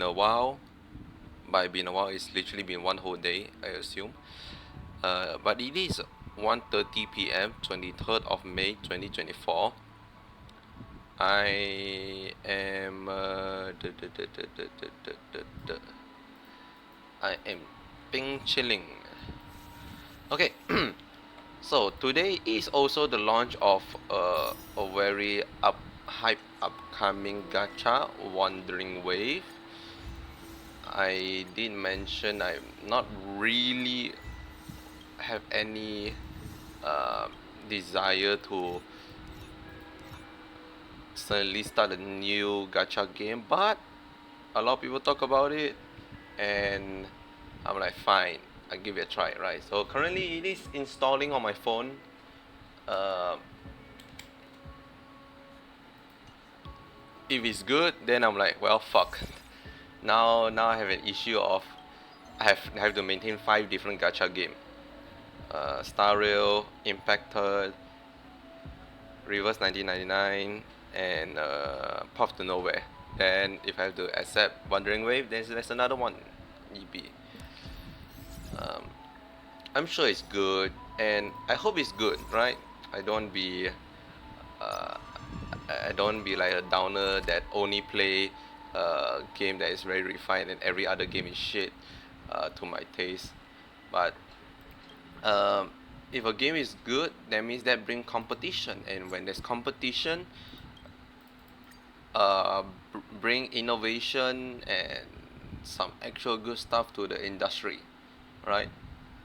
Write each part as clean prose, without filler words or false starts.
been a while. By been a while, it's literally been one whole day, I assume. But it is 1:30 p.m., 23rd of May 2024. I am I am ping chilling. Okay, so today is also the launch of a very upcoming gacha, Wandering Wave. I did mention I'm not really have any uh, desire to suddenly start a new gacha game, but a lot of people talk about it, and I'm like, fine, I'll give it a try, right? So currently it is installing on my phone. Uh, if it's good, then I'm like, well, fuck. Now I have an issue of I have to maintain 5 different gacha game. Star Rail, Impacted, Reverse 1999, and Path to Nowhere. Then if I have to accept Wandering Wave, then there's another one. EB. Um, I'm sure it's good, and I hope it's good, right? I don't be uh, I don't be like a downer that only play a game that is very refined and every other game is shit to my taste. But um, if a game is good, that means that bring competition, and when there's competition, bring innovation and some actual good stuff to the industry, right?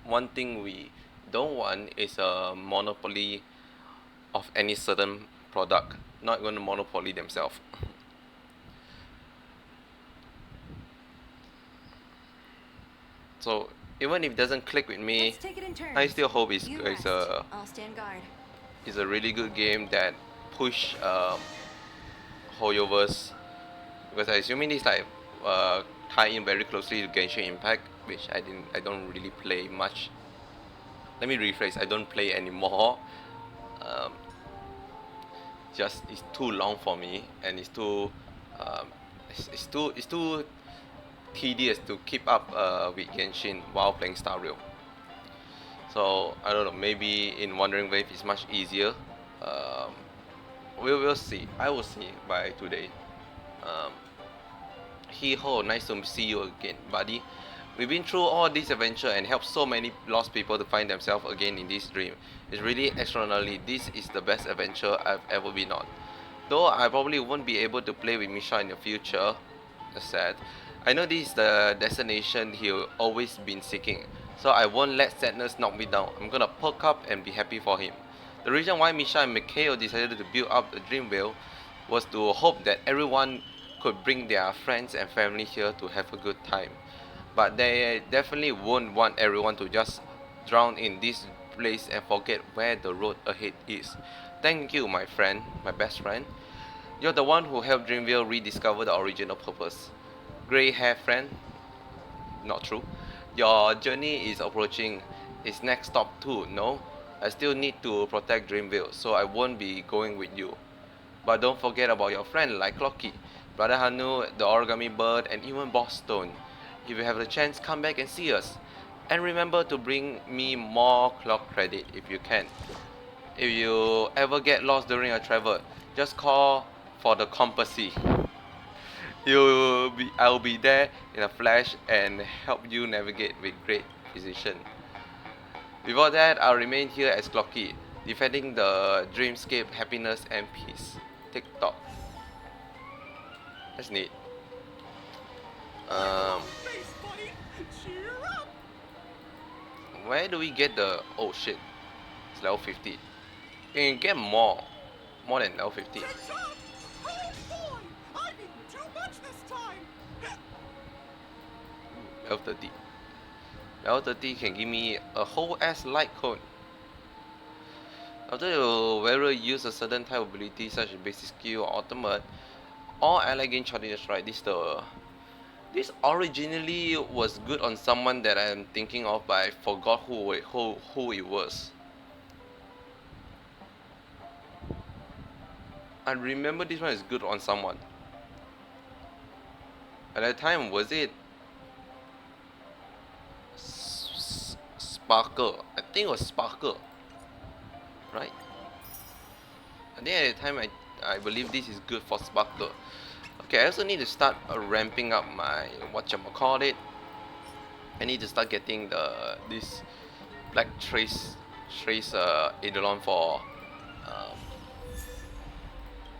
One thing we don't want is a monopoly of any certain product, not going to monopoly themselves. So even if it doesn't click with me, I still hope it's a really good game that push Hoyoverse, because I assuming this like tie in very closely to Genshin Impact, which I don't really play much. Let me rephrase, I don't play anymore. um, just it's too long for me, and um, it's too tedious to keep up with Genshin while playing Star Rail. So I don't know, maybe in Wandering Wave it's much easier. um, we'll see, I will see by today. um, He Ho, nice to see you again, buddy. We've been through all this adventure and helped so many lost people to find themselves again in this dream. It's really extraordinary. This is the best adventure I've ever been on. Though I probably won't be able to play with Misha in the future, that's sad. I know this is the destination he'll always been seeking, so I won't let sadness knock me down. I'm gonna perk up and be happy for him. The reason why Misha and Mikhail decided to build up the Dream Wheel was to hope that everyone could bring their friends and family here to have a good time. But they definitely won't want everyone to just drown in this place and forget where the road ahead is. Thank you, my friend, my best friend. You're the one who helped Dreamville rediscover the original purpose. Grey hair friend? Not true. Your journey is approaching its next stop too, no? I still need to protect Dreamville, so I won't be going with you. But don't forget about your friend like Clocky, Brother Hanu, the Origami Bird, and even Boss Stone. If you have the chance, come back and see us. And remember to bring me more clock credit if you can. If you ever get lost during a travel, just call for the Compassy. I'll be there in a flash and help you navigate with great precision. Before that, I'll remain here as Clocky, defending the dreamscape, happiness, and peace. TikTok. That's neat. Um, where do we get the? Oh shit, it's level 50. You can get more than level 50. Level 30. Level 30 can give me a whole ass light cone. After the wearer use a certain type of ability such as basic skill or ultimate, all ally gain challenges, right? This originally was good on someone that I'm thinking of, but I forgot who it was. I remember this one is good on someone. At that time, was it Sparkle? I think it was Sparkle, right? I think at the time I believe this is good for Sparkle. Okay, I also need to start ramping up my whatchamacallit. I need to start getting this black trace Eidolon for um,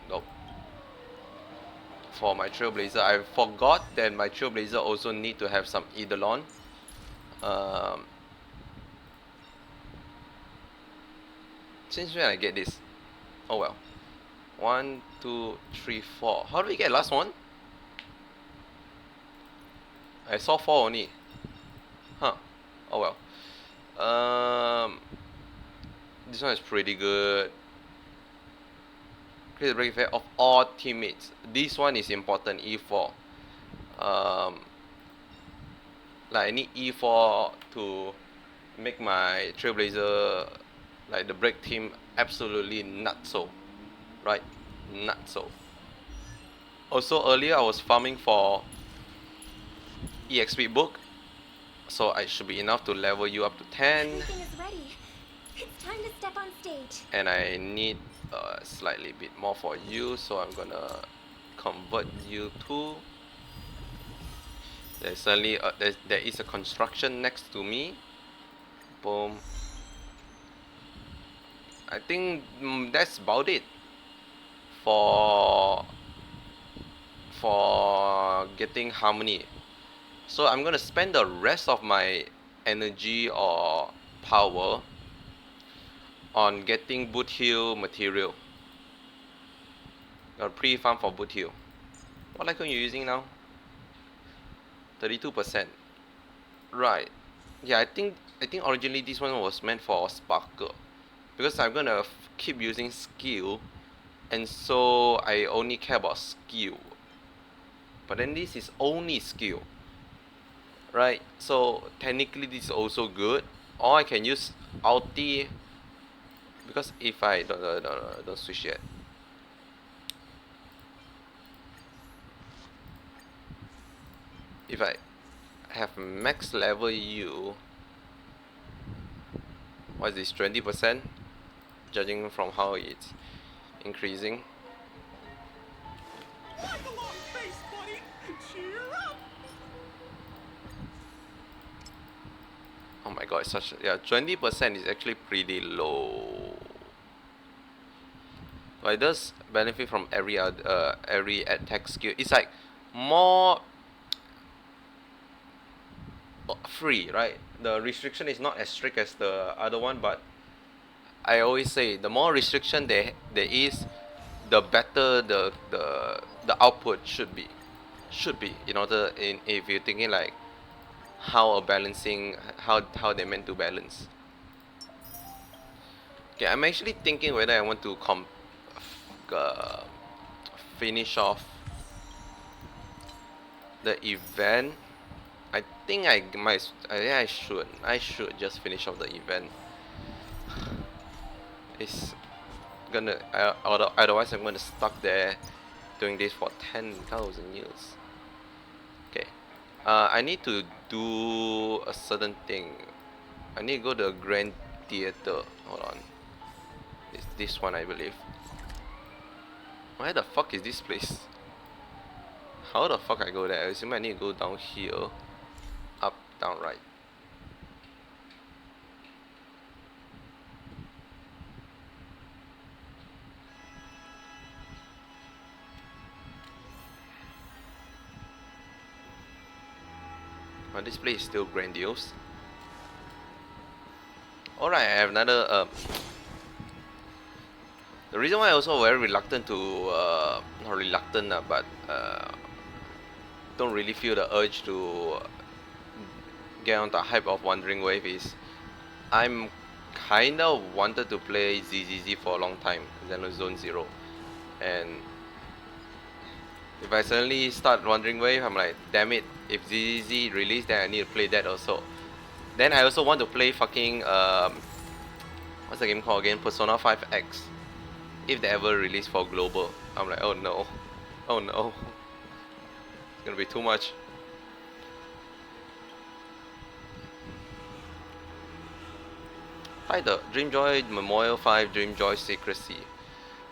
nope, for my Trailblazer. I forgot that my Trailblazer also need to have some Eidolon. Um, since when I get this? Oh well. 1, 2, 3, 4. How do we get last one? I saw 4 only. Huh. Oh well. This one is pretty good. Create the break effect of all teammates. This one is important. E4. Like I need E4 to make my Trailblazer, like the break team, absolutely nutso, right? Nutso. Also earlier I was farming for EXP book, so I should be enough to level you up to 10. Everything is ready. It's time to step on stage. And I need slightly bit more for you, so I'm gonna convert you to. There's suddenly there is a construction next to me. Boom. I think that's about it for getting harmony. So I'm gonna spend the rest of my energy or power on getting boot heal material. Got pre-farm for boot heal. What icon are you using now? 32%. Right. Yeah, I think originally this one was meant for Sparkle, because I'm gonna keep using skill, and so I only care about skill. But then this is only skill, right? So technically this is also good. Or I can use ulti, because if I don't switch yet. If I have max level you, what is this, 20%? Judging from how it's increasing. Oh my god, it's such a, yeah, 20% is actually pretty low. But it does benefit from every other every attack skill. It's like more free, right? The restriction is not as strict as the other one, but I always say the more restriction there is, the better the output should be. In order, if you're thinking like how a balancing, how they're meant to balance. Okay, I'm actually thinking whether I want to finish off the event. I think I should just finish off the event. It's gonna otherwise I'm gonna stuck there doing this for 10,000 years. Okay, I need to do a certain thing. I need to go to a Grand Theater. Hold on, it's this one, I believe. Where the fuck is this place? How the fuck I go there? I assume I need to go down here, up, down, right. But this place is still grandiose. Alright, I have another the reason why I also very reluctant to not reluctant but don't really feel the urge to get on the hype of Wandering Wave is I'm kinda wanted to play ZZZ for a long time, Zone Zero, and if I suddenly start Wandering Wave, I'm like, damn it, if ZZZ release, then I need to play that also. Then I also want to play fucking what's the game called again? Persona 5X. If they ever release for global, I'm like, oh no, oh no. gonna be too much. Title: Dreamjoy Memorial 5 Dreamjoy Secrecy.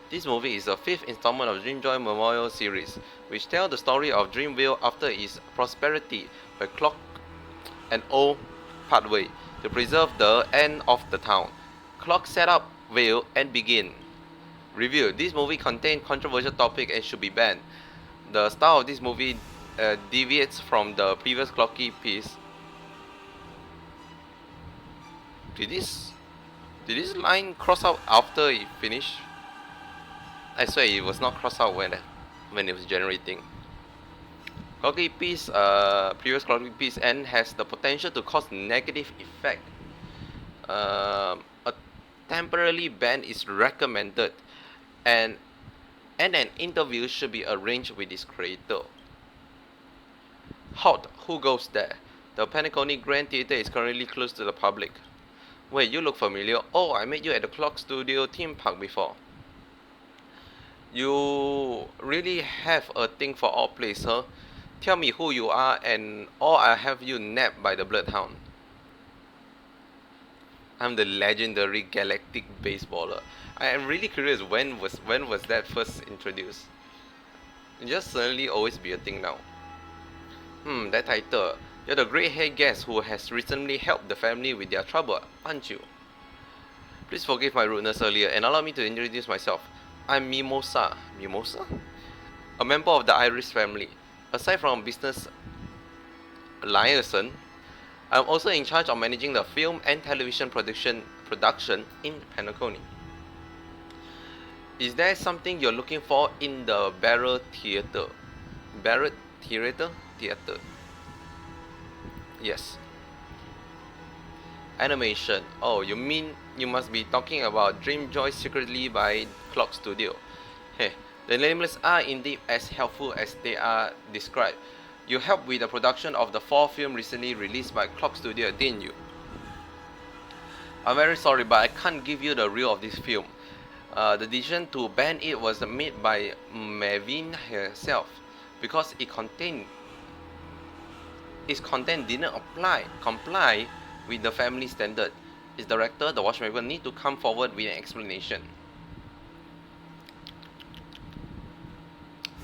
This movie is the fifth installment of Dreamjoy Memorial series, which tells the story of Dreamville after its prosperity by Clock and O part way to preserve the end of the town. Clock set up Vale and begin. Review: This movie contains controversial topic and should be banned. The style of this movie deviates from the previous Clocky piece. Did this line cross out after it finished? I swear it was not crossed out when it was generating. Clocky piece, previous clocky piece N has the potential to cause negative effect. A temporary ban is recommended, and an interview should be arranged with its creator. Hot, who goes there? The Panaconia Grand Theatre is currently closed to the public. Wait, you look familiar. Oh, I met you at the Clock Studio theme park before. You really have a thing for all places, huh? Tell me who you are and or I'll have you nabbed by the Bloodhound. I'm the legendary galactic baseballer. I am really curious when was that first introduced? It just suddenly always be a thing now. That title. You're the grey-haired guest who has recently helped the family with their trouble, aren't you? Please forgive my rudeness earlier and allow me to introduce myself. I'm Mimosa. Mimosa? A member of the Iris family. Aside from business liaison, I'm also in charge of managing the film and television production in Panaconia. Is there something you're looking for in the Barrel Theatre? Barrel Theatre? Theatre. Yes. Animation. Oh, you mean you must be talking about Dreamjoy Secretly by Clock Studio. Hey, the nameless are indeed as helpful as they are described. You helped with the production of the 4th film recently released by Clock Studio, didn't you? I'm very sorry, but I can't give you the reel of this film. The decision to ban it was made by Mavin herself because its content didn't comply with the family standard. Its director, the watchmaker, need to come forward with an explanation.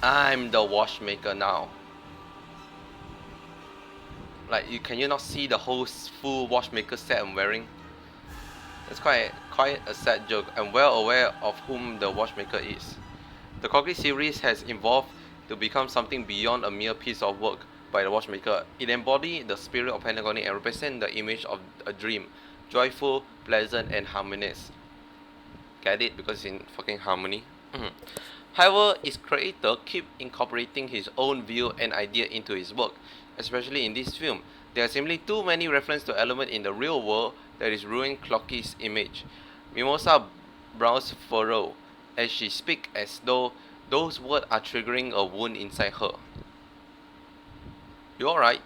I'm the watchmaker now. Like, can you not see the whole full watchmaker set I'm wearing? It's quite a sad joke. I'm well aware of whom the watchmaker is. The Clocky series has evolved to become something beyond a mere piece of work by the watchmaker. It embodies the spirit of Panaconia and represents the image of a dream, joyful, pleasant, and harmonious. Get it? Because it's in fucking harmony. However, its creator keep incorporating his own view and idea into his work, especially in this film. There are simply too many references to elements in the real world that is ruining Clocky's image. Mimosa brows furrow as she speaks as though those words are triggering a wound inside her. You alright?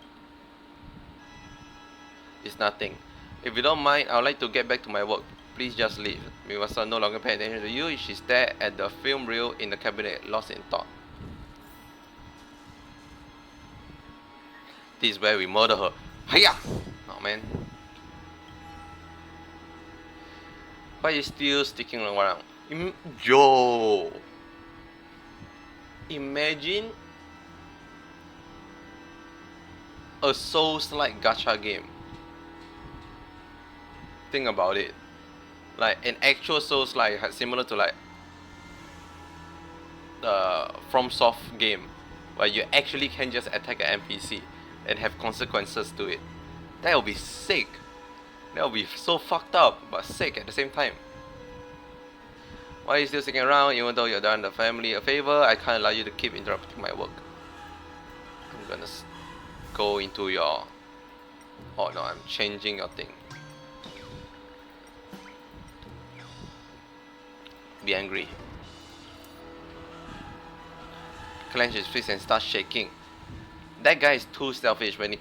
It's nothing. If you don't mind, I would like to get back to my work. Please just leave. Mimosa no longer paying attention to you. She stared at the film reel in the cabinet, lost in thought. This is where we murder her. Hiya! Oh man. Why are you still sticking around? Yo! Imagine a Souls-like gacha game. Think about it. Like an actual Souls-like similar to like the FromSoft game, where you actually can just attack an NPC and have consequences to it. That would be sick. That would be so fucked up, but sick at the same time. Why are you still sticking around? Even though you've done the family a favor, I can't allow you to keep interrupting my work. I'm gonna go into your... Oh no, I'm changing your thing. Be angry. Clench his fist and start shaking. That guy is too selfish. When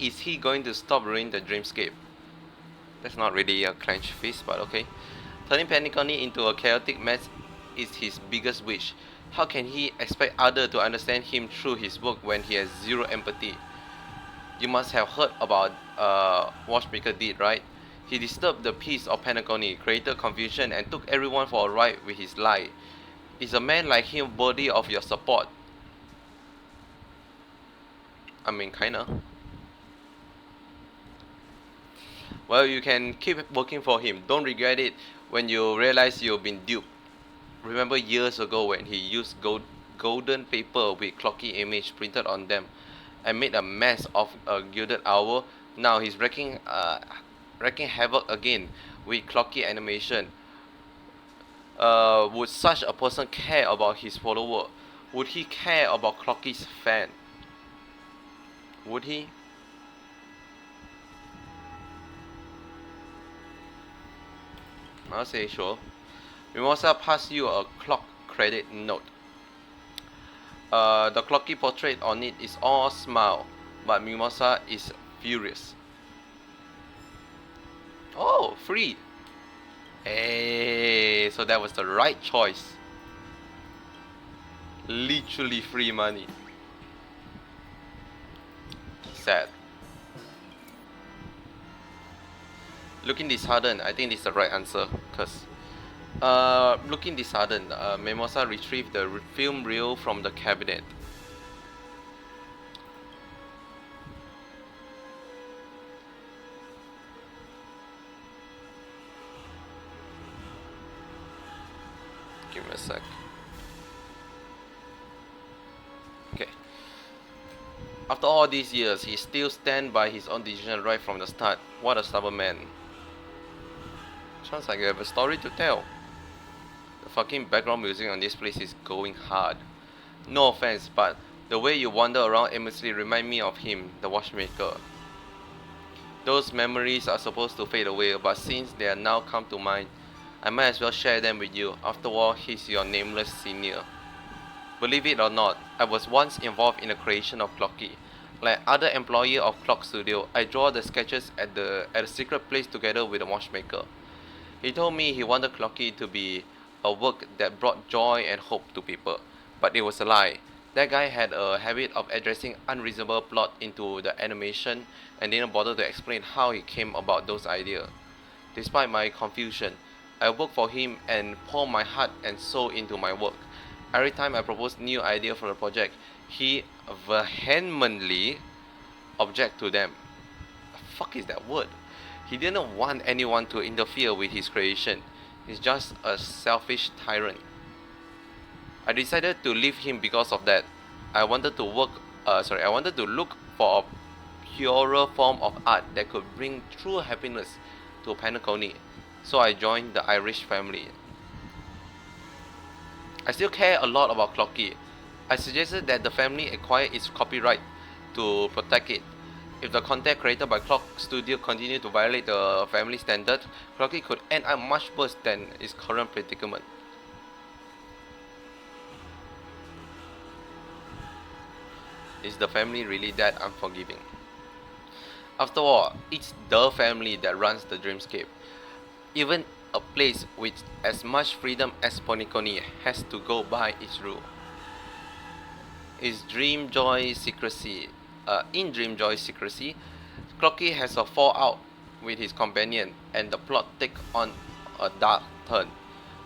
is he going to stop ruining the dreamscape? That's not really a clenched fist, but okay. Turning Panaconia into a chaotic mess is his biggest wish. How can he expect others to understand him through his work when he has zero empathy? You must have heard about Watchmaker did, right? He disturbed the peace of Pentagon, created confusion, and took everyone for a ride with his lie. Is a man like him worthy of your support? I mean, kinda. Well, you can keep working for him. Don't regret it when you realize you've been duped. Remember years ago when he used golden paper with clocky image printed on them and made a mess of a gilded owl? Now he's wreaking havoc again with clocky animation. Would such a person care about his follower? Would he care about Clocky's fan? Would he? I'll say sure. Mimosa pass you a clock credit note. The Clocky portrait on it is all smile, but Mimosa is furious. Oh, free! Hey, so that was the right choice. Literally free money. Sad. Looking disheartened, I think this is the right answer. Cause, looking disheartened, Mimosa retrieved the film reel from the cabinet. Give me a sec. Okay. After all these years, he still stands by his own decision right from the start. What a stubborn man. Sounds like you have a story to tell. The fucking background music on this place is going hard. No offense, but the way you wander around aimlessly remind me of him, the watchmaker. Those memories are supposed to fade away, but since they are now come to mind, I might as well share them with you. After all, he's your nameless senior. Believe it or not, I was once involved in the creation of Clocky. Like other employee of Clock Studio, I draw the sketches at a secret place together with the watchmaker. He told me he wanted Clocky to be a work that brought joy and hope to people, but it was a lie. That guy had a habit of addressing unreasonable plot into the animation and didn't bother to explain how he came about those ideas. Despite my confusion, I worked for him and poured my heart and soul into my work. Every time I proposed new idea for the project, he vehemently object to them. The fuck is that word? He didn't want anyone to interfere with his creation. He's just a selfish tyrant. I decided to leave him because of that. I wanted to look for a purer form of art that could bring true happiness to Penacony. So I joined the Irish family. I still care a lot about Clocky. I suggested that the family acquire its copyright to protect it. If the content created by Clock Studio continued to violate the family standard, Clocky could end up much worse than its current predicament. Is the family really that unforgiving? After all, it's the family that runs the dreamscape. Even a place with as much freedom as Poniconi has to go by its rule. In Dreamjoy's secrecy, Clocky has a fallout with his companion, and the plot takes on a dark turn.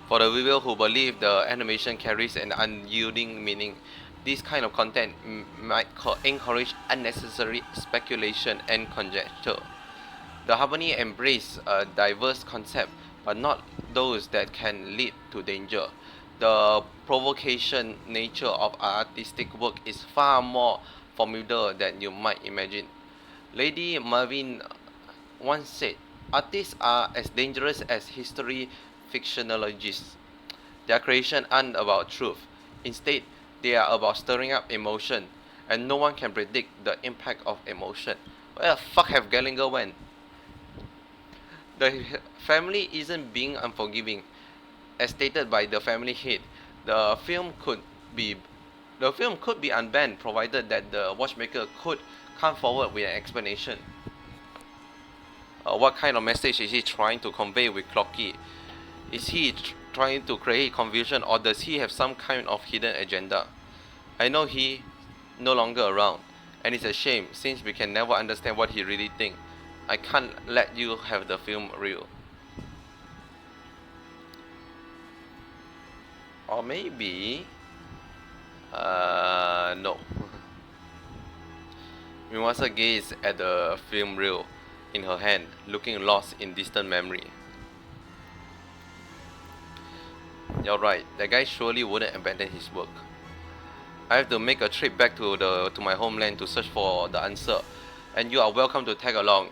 For the viewer who believe the animation carries an unyielding meaning, this kind of content might encourage unnecessary speculation and conjecture. The harmony embraces a diverse concept, but not those that can lead to danger. The provocation nature of artistic work is far more formidable than you might imagine. Lady Marvin once said, artists are as dangerous as history fictionologists. Their creations aren't about truth. Instead, they are about stirring up emotion, and no one can predict the impact of emotion. Where the fuck have Gallagher went? The family isn't being unforgiving. As stated by the family head, the film could be unbanned provided that the watchmaker could come forward with an explanation. What kind of message is he trying to convey with Clocky? Is he trying to create confusion, or does he have some kind of hidden agenda? I know he no longer around, and it's a shame since we can never understand what he really thinks. I can't let you have the film reel. Or maybe no. Mimasa gazed at the film reel in her hand, looking lost in distant memory. You're right, that guy surely wouldn't abandon his work. I have to make a trip back to my homeland to search for the answer, and you are welcome to tag along.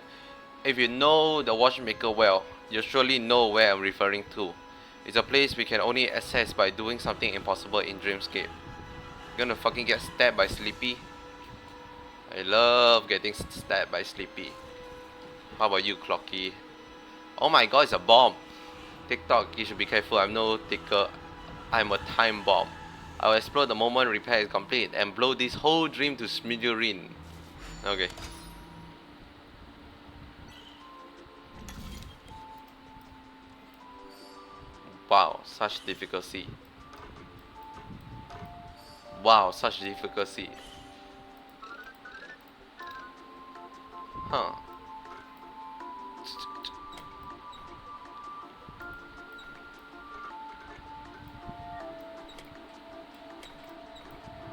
If you know the watchmaker well, you surely know where I'm referring to. It's a place we can only access by doing something impossible in Dreamscape. You're gonna fucking get stabbed by Sleepy? I love getting stabbed by Sleepy. How about you, Clocky? Oh my god, it's a bomb! TikTok, you should be careful, I'm no ticker. I'm a time bomb. I'll explode the moment repair is complete and blow this whole dream to smithereen. Okay. Wow, such difficulty. Wow, such difficulty. Huh.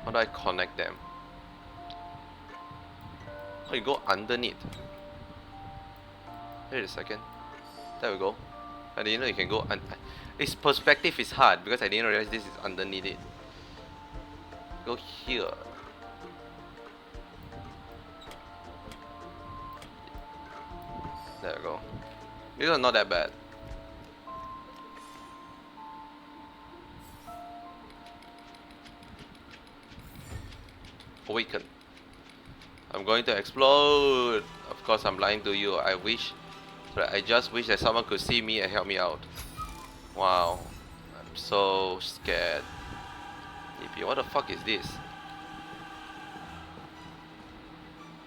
How do I connect them? Oh, you go underneath. Wait a second. There we go. I didn't know you can go its perspective is hard because I didn't realize this is underneath it. Go here. There we go. This is not that bad. Awaken. I'm going to explode. Of course, I'm lying to you. I just wish that someone could see me and help me out. Wow, I'm so scared. EP, what the fuck is this?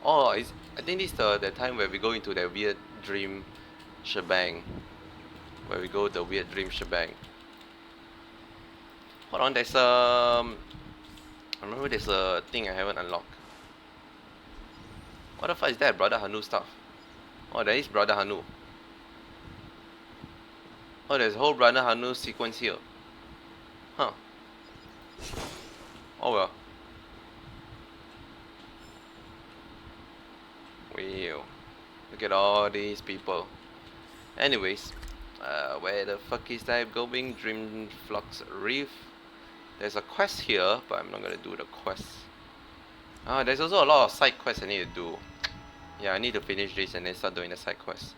Oh, I think this is the time where we go into that weird dream shebang. Where we go the weird dream shebang. Hold on, there's I remember there's a thing I haven't unlocked. What the fuck is that? Brother Hanu stuff. Oh, there is Brother Hanu. Oh, there's a whole Brother Hanu sequence here. Huh. Oh well. Wow. Look at all these people. Anyways, where the fuck is that going? Dream Flux Reef. There's a quest here, but I'm not gonna do the quest. There's also a lot of side quests I need to do. Yeah, I need to finish this and then start doing the side quest.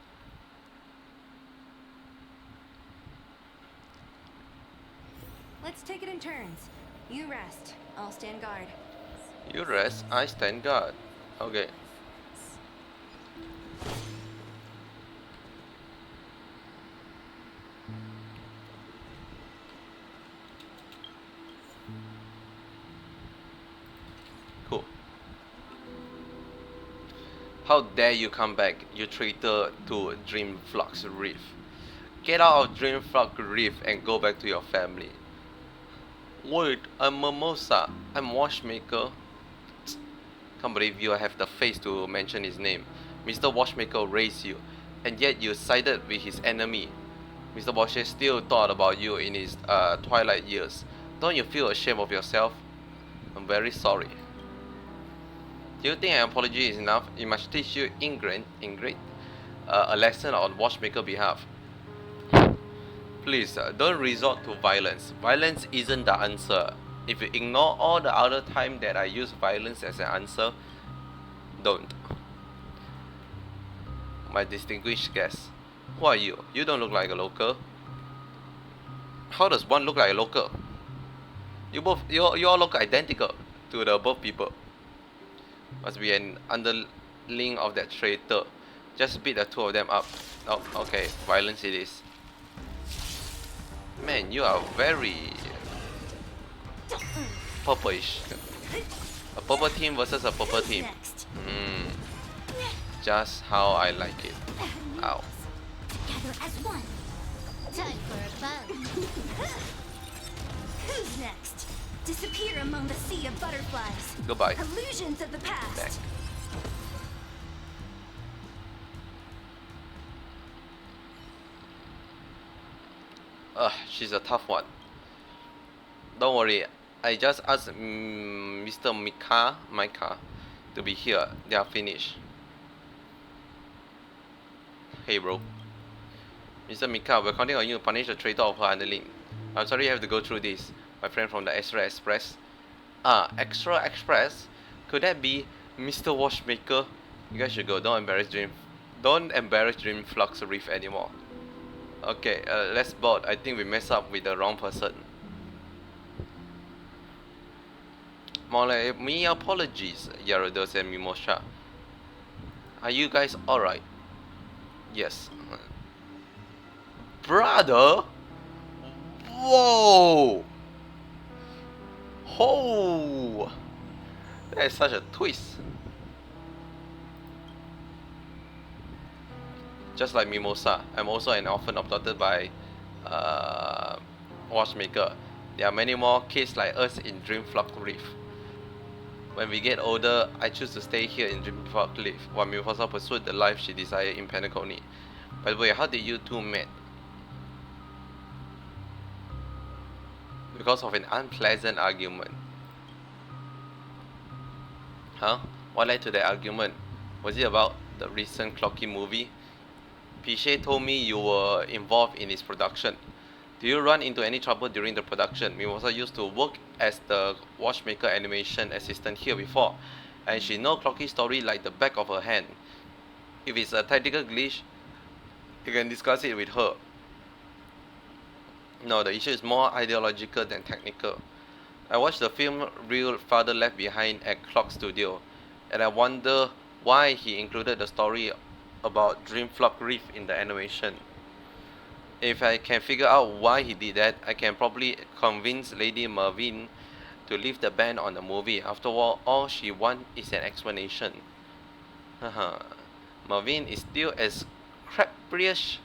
Let's take it in turns. You rest. I'll stand guard. You rest, I stand guard. Okay. Cool. How dare you come back, you traitor to Dreamflux Reef. Get out of Dreamflux Reef and go back to your family. Wait, I'm Mimosa. I'm Watchmaker. Can't believe you have the face to mention his name. Mr. Watchmaker raised you, and yet you sided with his enemy. Mr. Watchmaker still thought about you in his twilight years. Don't you feel ashamed of yourself? I'm very sorry. Do you think an apology is enough? It must teach you Ingrid, a lesson on Watchmaker behalf. Please, don't resort to violence. Violence isn't the answer. If you ignore all the other time that I use violence as an answer, don't. My distinguished guest, who are you? You don't look like a local. How does one look like a local? You all look identical to the both people. Must be an underling of that traitor. Just beat the two of them up. Oh, okay, violence it is. Man, you are very purplish. A purple team versus a purple team. Just how I like it. Ow. Together as one. Time for a fun. Who's next? Disappear among the sea of butterflies. Goodbye. Illusions of the past. Back. She's a tough one. Don't worry, I just asked Mr. Micah to be here. They are finished. Hey bro. Mr. Mika, we're counting on you to punish the traitor of her underling. I'm sorry you have to go through this. My friend from the Extra Express. Extra Express? Could that be Mr. Watchmaker? You guys should go. Don't embarrass Dream Flux Reef anymore. Okay, let's board. I think we messed up with the wrong person. My apologies, Gyarados and Mimosha. Are you guys alright? Yes. Brother? Whoa! Oh! That is such a twist. Just like Mimosa, I'm also an orphan adopted by Watchmaker. There are many more kids like us in Dreamflock Reef. When we get older, I choose to stay here in Dreamflock Reef, while Mimosa pursued the life she desired in Penacony. By the way, how did you two meet? Because of an unpleasant argument. Huh? What led to that argument? Was it about the recent Clocky movie? Pichet told me you were involved in its production. Did you run into any trouble during the production? Mimosa used to work as the Watchmaker animation assistant here before, and she knows Clocky's story like the back of her hand. If it's a technical glitch, you can discuss it with her. No, the issue is more ideological than technical. I watched the film Real Father Left Behind at Clock Studio, and I wonder why he included the story about Dreamflock Reef in the animation. If I can figure out why he did that, I can probably convince Lady Mervyn to leave the ban on the movie. After all she wants is an explanation. Mervyn is still as capricious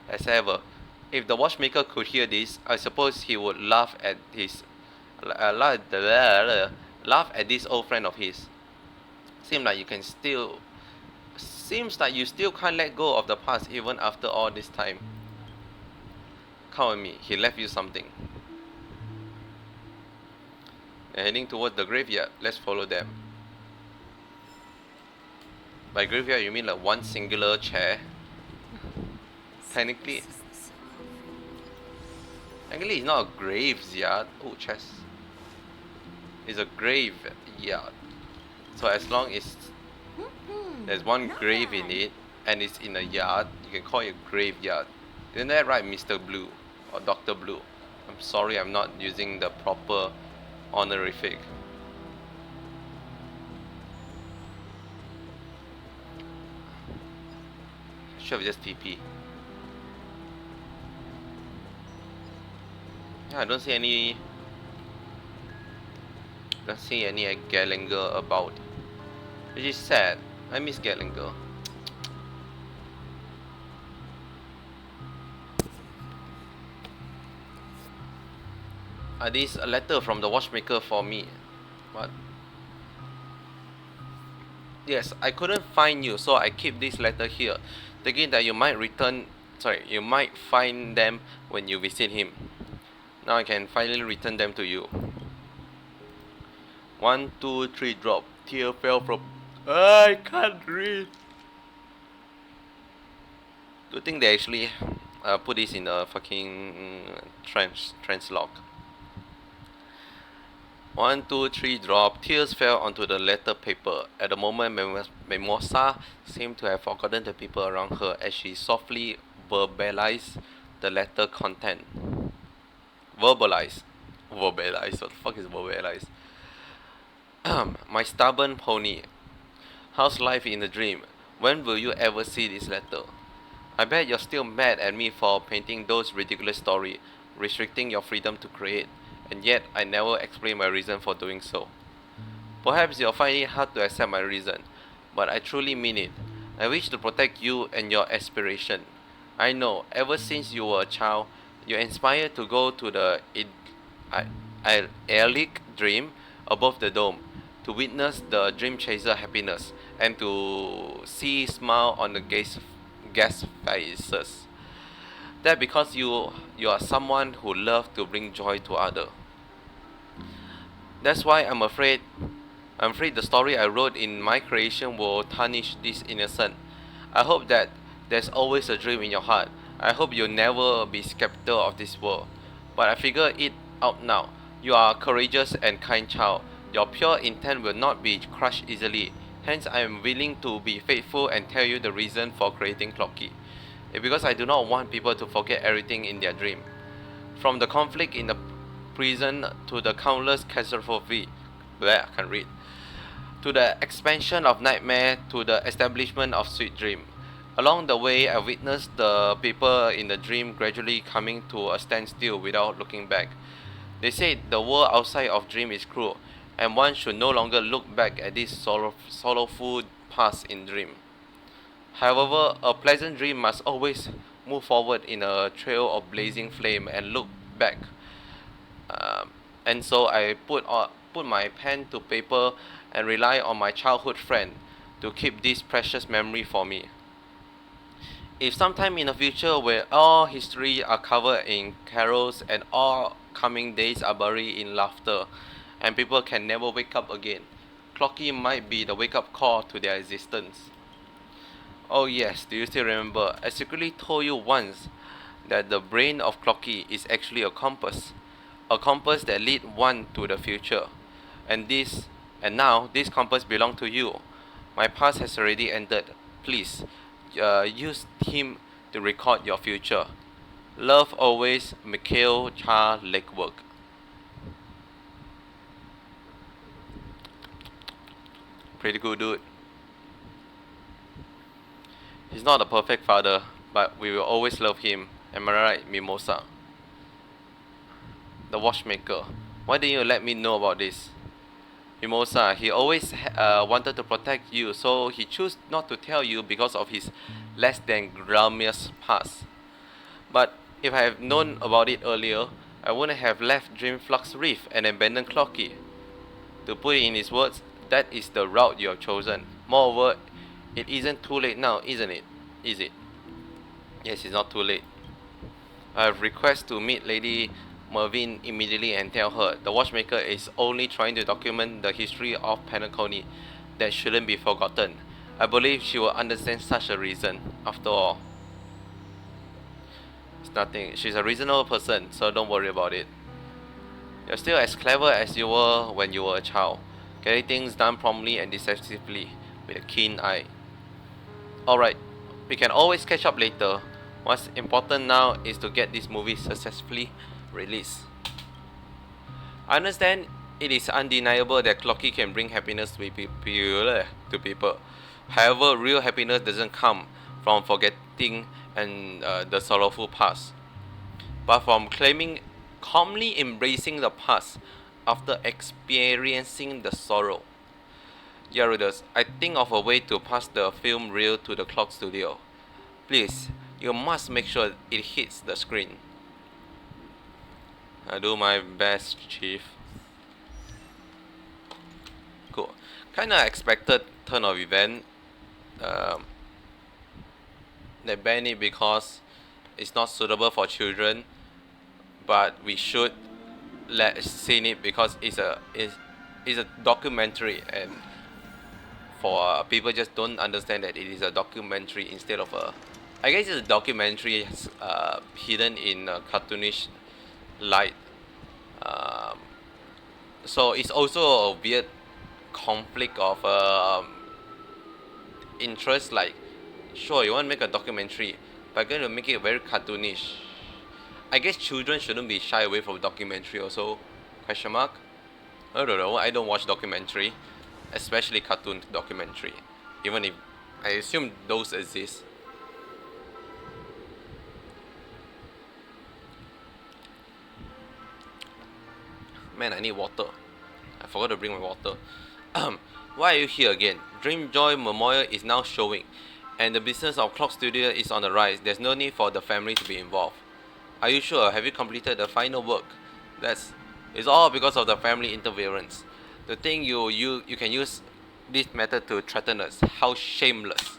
as ever. If the Watchmaker could hear this, I suppose he would laugh at this old friend of his. Seems like you still can't let go of the past even after all this time. Come with me, he left you something. They're heading towards the graveyard. Let's follow them. By graveyard you mean like one singular chair? Technically it's not a graveyard. Oh, chest. It's a graveyard. So as long as there's one grave in it and it's in a yard, you can call it a graveyard. Isn't that right, Mr. Blue or Dr. Blue? I'm sorry, I'm not using the proper honorific. Should have just TP. Yeah, I don't see any Gallagher about, which is sad. I miss Gallagher. This a letter from the Watchmaker for me. What? Yes, I couldn't find you, so I keep this letter here, thinking that you might find them when you visit him. Now I can finally return them to you. 1, 2, 3 drop. Tear fell from. I can't read. Good thing they actually put this in a fucking translog. 1, 2, 3 drop. Tears fell onto the letter paper. At the moment, Mimosa seemed to have forgotten the people around her as she softly verbalized the letter content. Verbalize. What the fuck is verbalize? My stubborn pony. How's life in the dream? When will you ever see this letter? I bet you're still mad at me for painting those ridiculous stories, restricting your freedom to create, and yet I never explained my reason for doing so. Perhaps you'll find it hard to accept my reason, but I truly mean it. I wish to protect you and your aspiration. I know, ever since you were a child, you're inspired to go to the idyllic dream above the dome, to witness the dream chaser happiness, and to see smile on the guest faces. That because you are someone who loves to bring joy to others. That's why I'm afraid the story I wrote in my creation will tarnish this innocent. I hope that there's always a dream in your heart. I hope you'll never be skeptical of this world. But I figure it out now. You are a courageous and kind child. Your pure intent will not be crushed easily. Hence, I am willing to be faithful and tell you the reason for creating Clocky. Because I do not want people to forget everything in their dream. From the conflict in the prison to the countless catastrophe, I can't read, to the expansion of nightmare to the establishment of sweet dream. Along the way, I witnessed the people in the dream gradually coming to a standstill without looking back. They said the world outside of dream is cruel, and one should no longer look back at this sorrowful past in dream. However, a pleasant dream must always move forward in a trail of blazing flame and look back. And so I put my pen to paper and rely on my childhood friend to keep this precious memory for me. If sometime in the future where all history are covered in carols and all coming days are buried in laughter and people can never wake up again, Clocky might be the wake up call to their existence. Oh yes, do you still remember? I secretly told you once that the brain of Clocky is actually a compass that lead one to the future. And now this compass belong to you. My past has already ended. Please, use him to record your future. Love always, Mikhail Cha Lakework. Pretty good dude. He's not a perfect father, but we will always love him. Am I right, Mimosa? The watchmaker. Why didn't you let me know about this? Mimosa, he always wanted to protect you, so he chose not to tell you because of his less than glamorous past. But if I have known about it earlier, I wouldn't have left Dreamflux Reef and abandoned Clocky. To put it in his words, that is the route you have chosen. Moreover, it isn't too late now, isn't it? Is it? Yes, it's not too late. I have request to meet Lady Mervyn immediately and tell her the watchmaker is only trying to document the history of Penacony that shouldn't be forgotten. I believe she will understand such a reason. After all, it's nothing. She's a reasonable person, so don't worry about it. You're still as clever as you were when you were a child, getting things done promptly and decisively with a keen eye. Alright, we can always catch up later. What's important now is to get this movie successfully released. I understand it is undeniable that Clocky can bring happiness to people. However, real happiness doesn't come from forgetting and the sorrowful past, but from calmly embracing the past after experiencing the sorrow. Yeah, readers, I think of a way to pass the film reel to the clock studio. Please, you must make sure it hits the screen. I do my best, Chief. Cool. Kinda expected turn of event. They ban it because it's not suitable for children, but we should let see it because it's a documentary, and for people just don't understand that it is a documentary instead of a. I guess it's a documentary hidden in a cartoonish light. Um, so it's also a weird conflict of interest. Like, sure, you want to make a documentary, but you're going to make it very cartoonish. I guess children shouldn't be shy away from documentary also. Question mark? I don't know. I don't watch documentary, especially cartoon documentary. Even if I assume those exist. Man, I need water. I forgot to bring my water. Why are you here again? Dream Joy Memorial is now showing, and the business of Clock Studio is on the rise. There's no need for the family to be involved. Are you sure? Have you completed the final work? It's all because of the family interference. The thing you can use this method to threaten us. How shameless.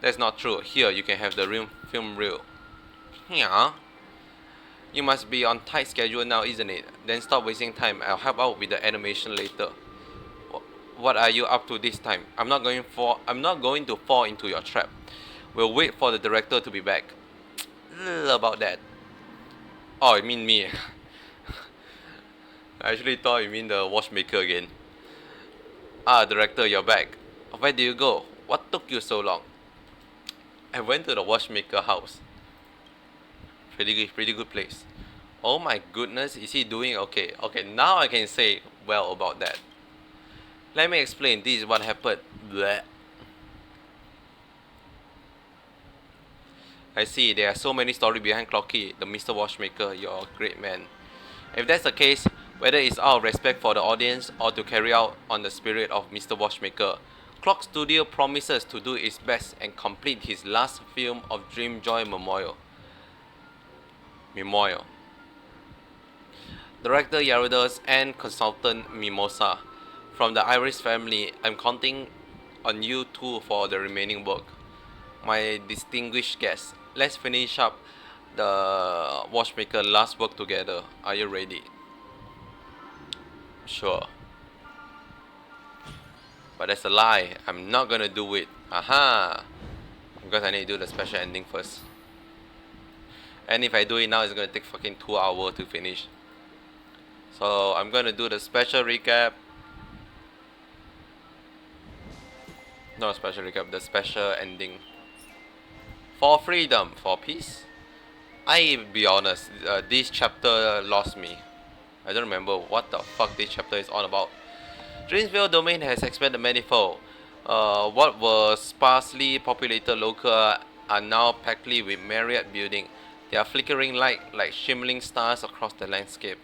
That's not true. Here you can have the real film reel. Yeah. You must be on tight schedule now, isn't it? Then stop wasting time. I'll help out with the animation later. What are you up to this time? I'm not going to fall into your trap. We'll wait for the director to be back. About that. Oh, you mean me? I actually thought you mean the watchmaker again. Ah, director, you're back. Where did you go? What took you so long? I went to the watchmaker house. Pretty good place. Oh my goodness, is he doing okay? Okay, now I can say well about that. Let me explain. This is what happened. Blech. I see, there are so many stories behind Clocky, the Mr. Watchmaker. You're a great man. If that's the case, whether it's out of respect for the audience or to carry out on the spirit of Mr. Watchmaker, Clock Studio promises to do its best and complete his last film of Dream Joy Memorial. Director Yarudos and consultant Mimosa. From the Iris family, I'm counting on you two for the remaining work. My distinguished guests, let's finish up the Watchmaker last work together. Are you ready? Sure. But that's a lie. I'm not gonna do it. Aha! Because I need to do the special ending first. And if I do it now, it's gonna take fucking 2 hours to finish. So I'm gonna do the special recap. Not a special recap, the special ending. For freedom, for peace. I be honest, this chapter lost me. I don't remember what the fuck this chapter is all about. Dreamsville domain has expanded manifold. What was sparsely populated local are now packed with Marriott buildings. They are flickering light like shimmering stars across the landscape.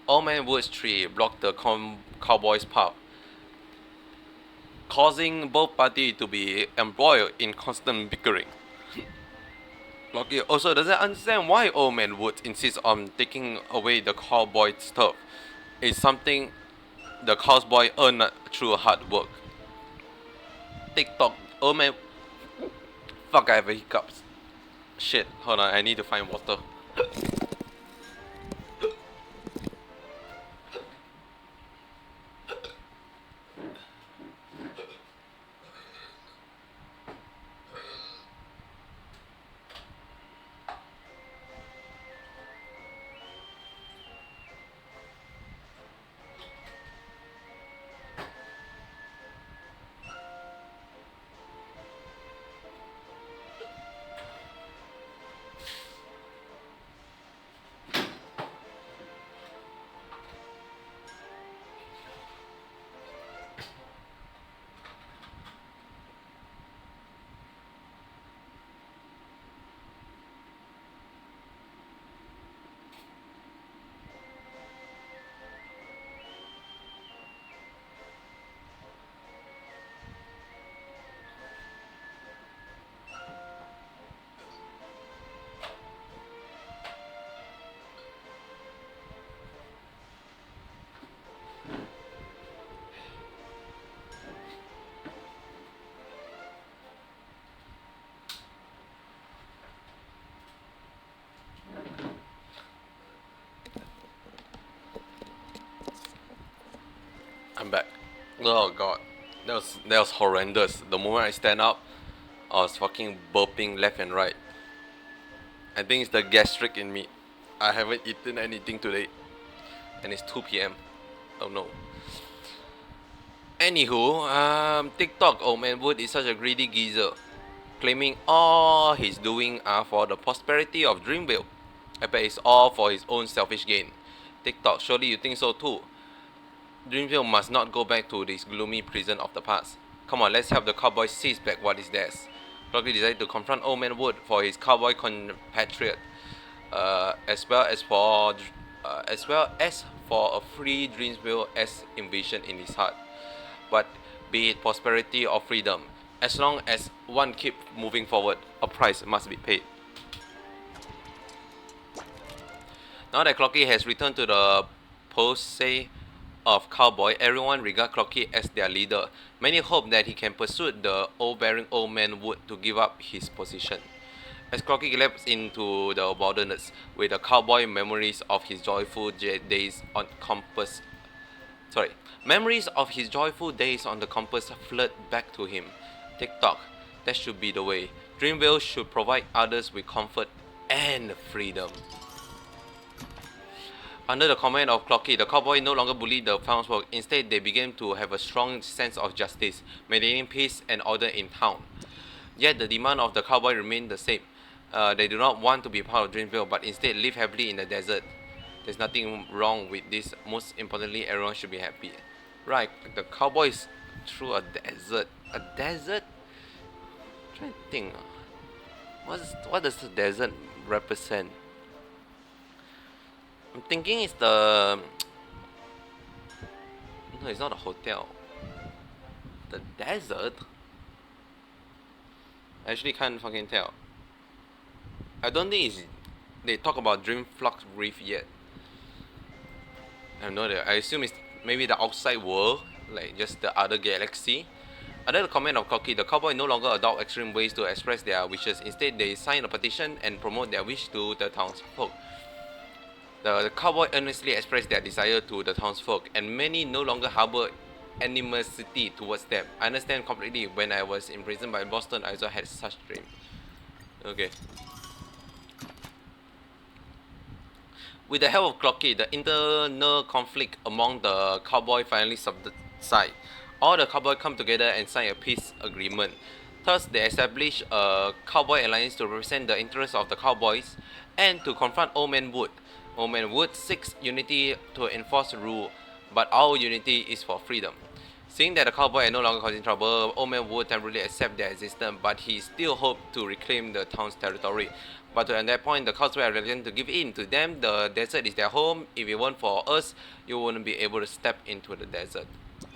Old Man Woods tree blocked the cowboys' path, causing both parties to be embroiled in constant bickering. Loki also doesn't understand why Old Man Woods insists on taking away the cowboy's stuff. It's something the cowboy earned through hard work. TikTok, Old Man. Fuck, I have hiccups. Shit, hold on, I need to find water. I'm back. Oh god, that was horrendous. The moment I stand up, I was fucking burping left and right. I think it's the gastric in me. I haven't eaten anything today, and it's 2 p.m. Oh no. Anywho, TikTok, Old Man Wood is such a greedy geezer, claiming all he's doing are for the prosperity of Dreamville. I bet it's all for his own selfish gain. TikTok, surely you think so too. Dreamville must not go back to this gloomy prison of the past. Come on, let's help the cowboys seize back what is theirs. Clockley decided to confront Old Man Wood for his cowboy compatriot, as well as for a free Dreamsville as envisioned in his heart. But be it prosperity or freedom, As long as one keep moving forward, a price must be paid. Now that Clocky has returned to the posse of Cowboy, everyone regard Clocky as their leader. Many hope that he can persuade the overbearing old man Wood to give up his position. As Clocky galloped into the wilderness with the cowboy memories of his joyful days on compass memories of his joyful days on the compass flood back to him. Tick-tock, that should be the way. Dreamville should provide others with comfort and freedom. Under the command of Clocky, the cowboy no longer bullied the townsfolk. Instead, they began to have a strong sense of justice, maintaining peace and order in town. Yet the demand of the cowboy remained the same. They do not want to be part of Dreamville, but instead live happily in the desert. There's nothing wrong with this. Most importantly, everyone should be happy. Right, the cowboys through a desert. A desert? I'm trying to think. What does the desert represent? I'm thinking it's the... No, it's not a hotel. The desert? I actually can't fucking tell. I don't think it's... They talk about Dreamflux Reef yet. I don't know that. I assume it's maybe the outside world, like just the other galaxy. Under the command of Clocky, the cowboy no longer adopt extreme ways to express their wishes. Instead, they sign a petition and promote their wish to the townsfolk. The cowboy earnestly expressed their desire to the townsfolk, and many no longer harbor animosity towards them. I understand completely. When I was imprisoned by Boston, I also had such dream. Okay. With the help of Clocky, the internal conflict among the cowboy finally subsided. All the cowboys come together and sign a peace agreement. Thus, they establish a cowboy alliance to represent the interests of the cowboys and to confront Old Man Wood. Old Man Wood seeks unity to enforce rule, but our unity is for freedom. Seeing that the cowboy are no longer causing trouble, Old Man Wood temporarily accept their existence, but he still hoped to reclaim the town's territory. But at that point, the cowboys are reluctant to give in. To them, the desert is their home. If it weren't for us, you wouldn't be able to step into the desert.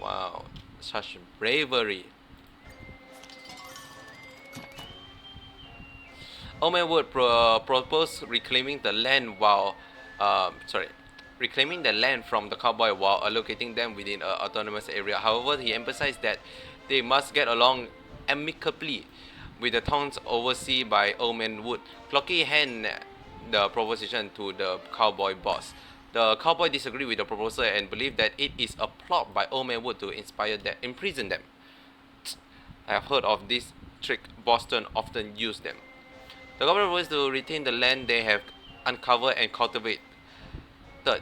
Wow, such bravery. Old Man Wood proposed reclaiming the land reclaiming the land from the cowboy while allocating them within an autonomous area. However, he emphasized that they must get along amicably with the towns overseen by Old Man Wood. Clocky handed the proposition to the cowboy boss. The cowboy disagreed with the proposal and believed that it is a plot by Old Man Wood to imprison them. I have heard of this trick. Boston often use them. The government was to retain the land they have uncovered and cultivate. Third,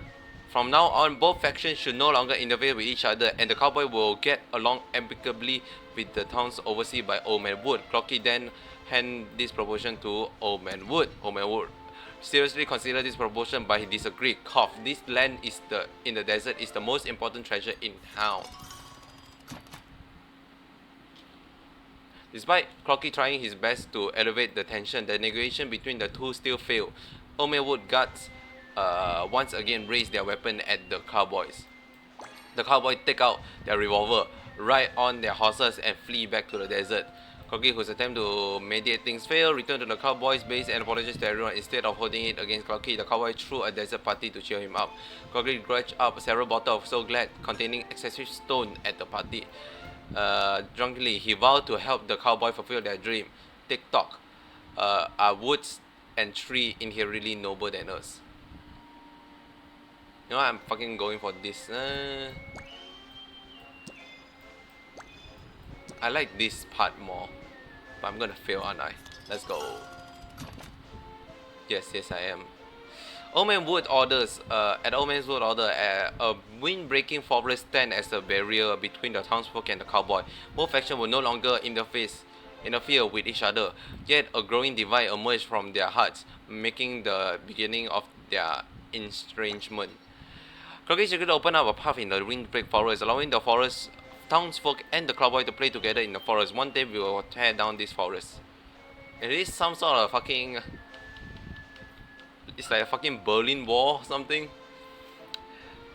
from now on, both factions should no longer interfere with each other, and the cowboy will get along amicably with the towns overseen by Old Man Wood. Clocky then handed this proposition to Old Man Wood. Old Man Wood seriously considered this proposition, but he disagreed. Cough. This land in the desert is the most important treasure in town. Despite Clocky trying his best to elevate the tension, the negotiation between the two still failed. Old Man Wood guards once again raised their weapon at the cowboys. The cowboys take out their revolver, ride on their horses, and flee back to the desert. Clocky, whose attempt to mediate things failed, returned to the cowboys' base and apologized to everyone. Instead of holding it against Clocky, the cowboy threw a desert party to cheer him up. Clocky grudged up several bottles of So Glad containing excessive stone at the party. Drunkenly, he vowed to help the cowboy fulfill their dream. Tick-tock. Are woods and trees inherently noble than us? You know what, I'm fucking going for this. I like this part more, but I'm gonna fail, aren't I? Let's go. Yes, I am. Old Man Wood orders, at Old Man's Wood order, a wind-breaking forest stand as a barrier between the townsfolk and the cowboy. Both factions will no longer interfere with each other. Yet a growing divide emerged from their hearts, making the beginning of their estrangement. Clocky secretly opened up a path in the windbreak forest, allowing the forest townsfolk and the cowboy to play together in the forest. One day we will tear down this forest. It is some sort of fucking... It's like a fucking Berlin Wall or something.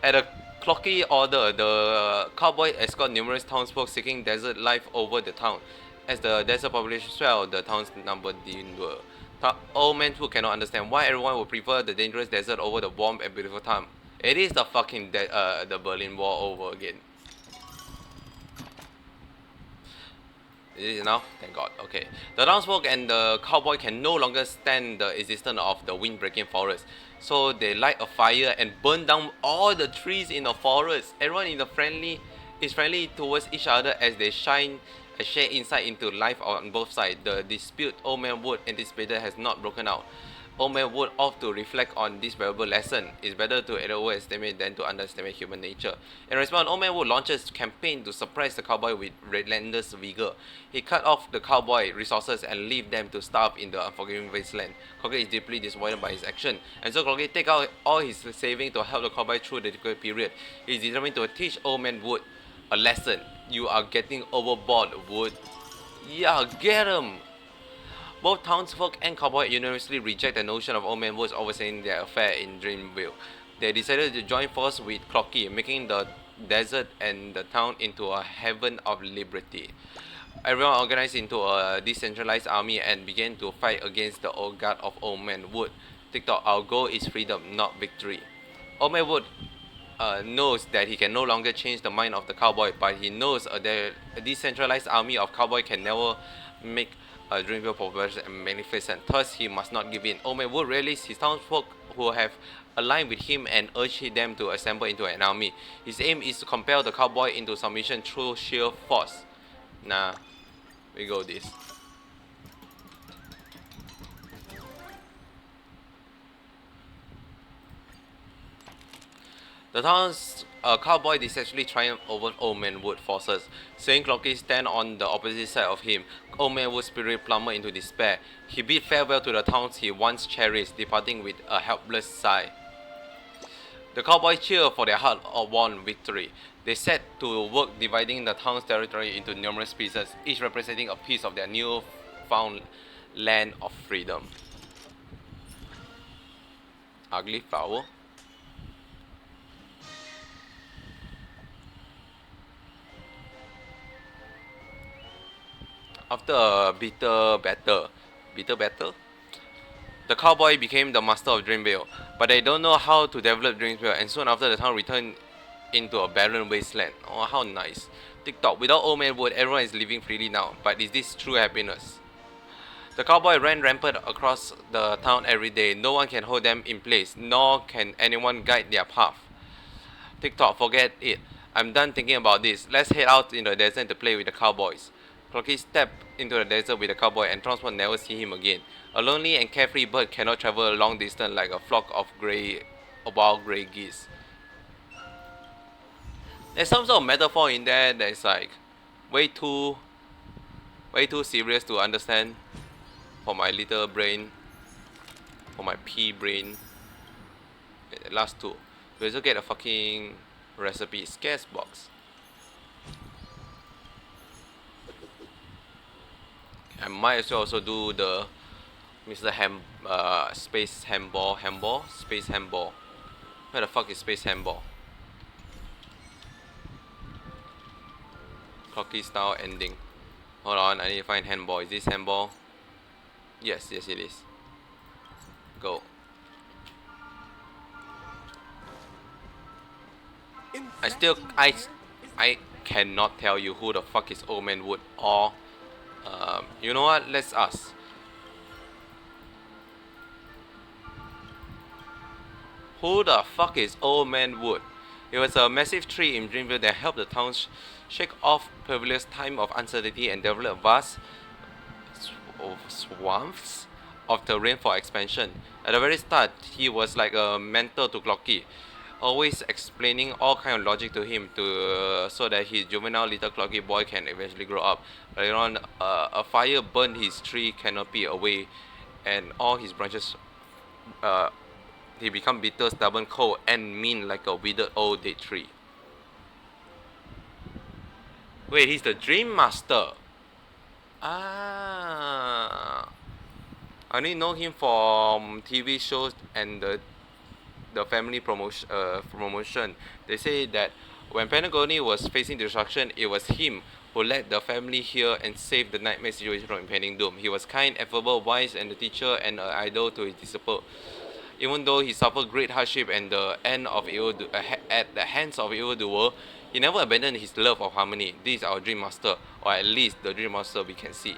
At a Clocky order, the cowboy escort numerous townsfolk seeking desert life over the town. As the desert population swelled, the town's number dwindled. Old man who cannot understand why everyone would prefer the dangerous desert over the warm and beautiful town. It is the fucking the Berlin Wall over again. Is it now? Thank God. Okay. The townsfolk and the cowboy can no longer stand the existence of the wind-breaking forest. So they light a fire and burn down all the trees in the forest. Everyone is friendly towards each other as they shine a share insight into life on both sides. The dispute Old Man Wood anticipated has not broken out. Old Man Wood ought to reflect on this valuable lesson. It's better to overestimate than to underestimate human nature. In response, Old Man Wood launches a campaign to suppress the cowboy with relentless vigor. He cut off the cowboy resources and leave them to starve in the unforgiving wasteland. Crockett is deeply disappointed by his action, and so Crockett takes out all his savings to help the cowboy through the difficult period. He is determined to teach Old Man Wood a lesson. You are getting overboard, Wood. Yeah, get him! Both townsfolk and cowboy unanimously reject the notion of Old Man Woods overseeing their affair in Dreamville. They decided to join forces with Clocky, making the desert and the town into a heaven of liberty. Everyone organized into a decentralized army and began to fight against the old guard of Old Man Wood. TikTok, our goal is freedom, not victory. Old Man Wood knows that he can no longer change the mind of the cowboy, but he knows that a decentralized army of cowboy can never make a Dreamville populous and magnificent. Thus, he must not give in. Old Man Wood rallies his townsfolk who have aligned with him and urge them to assemble into an army. His aim is to compel the cowboy into submission through sheer force. Nah, we go this. The town's cowboy essentially triumphed over Old Man Wood forces. Seeing Clocky stand on the opposite side of him, Old Man Wood's spirit plummeted into despair. He bid farewell to the towns he once cherished, departing with a helpless sigh. The cowboys cheered for their hard-won victory. They set to work dividing the town's territory into numerous pieces, each representing a piece of their new-found land of freedom. Ugly flower. After a bitter battle, the cowboy became the master of Dreamville, but they don't know how to develop Dreamville, and soon after the town returned into a barren wasteland. Oh, how nice. TikTok, without Old Man Wood, everyone is living freely now, but is this true happiness? The cowboy ran rampant across the town every day. No one can hold them in place, nor can anyone guide their path. TikTok, forget it. I'm done thinking about this. Let's head out in the desert to play with the cowboys. Clocky stepped into the desert with the cowboy and transport never see him again. A lonely and carefree bird cannot travel a long distance like a flock of wild grey geese. There's some sort of metaphor in there that's like way too serious to understand for my little brain, for my pea brain. Last two. We also get a fucking recipe scarce box. I might as well also do the Mr. Space Handball. Where the fuck is Space Handball? Clocky style ending. Hold on, I need to find handball. Is this handball? Yes, it is. Go. I cannot tell you who the fuck is Old Man Wood or you know what? Let's ask. Who the fuck is Old Man Wood? It was a massive tree in Dreamville that helped the town shake off previous time of uncertainty and develop vast swamps of terrain for expansion. At the very start, he was like a mentor to Clocky, always explaining all kind of logic to him so that his juvenile little Clocky boy can eventually grow up. Later on, a fire burned his tree canopy away, and all his branches he become bitter, stubborn, cold, and mean like a withered old dead tree. Wait, he's the Dream Master. Ah, I only know him from TV shows and the family promotion. They say that when Pentagon was facing destruction, it was him who led the family here and saved the nightmare situation from impending doom. He was kind, affable, wise, and a teacher and an idol to his disciples. Even though he suffered great hardship and the end of at the hands of evildoer, he never abandoned his love of harmony. This is our dream master, or at least the dream master we can see.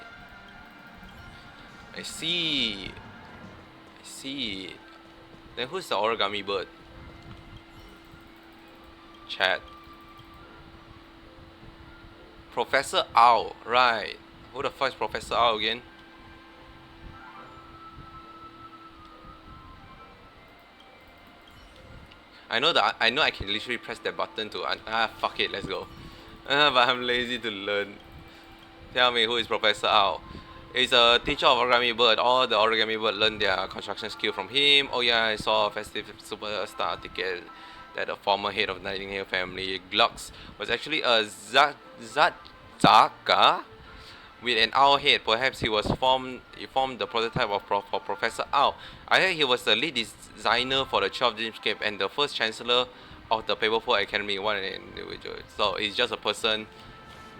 I see. I see. Then who's the origami bird? Chat. Professor Owl, right. Who the fuck is Professor Owl again? I know I can literally press that button to fuck it, let's go. But I'm lazy to learn. Tell me who is Professor Owl. He's a teacher of origami bird. All the origami bird learn their construction skill from him. Oh yeah, I saw a festive superstar ticket that the former head of Nightingale family, Glux, was actually a Zaka with an owl head. Perhaps he formed the prototype of for Professor Owl. I heard he was the lead designer for the 12 Dreamscape and the first chancellor of the Paperful Academy. One individual. So he's just a person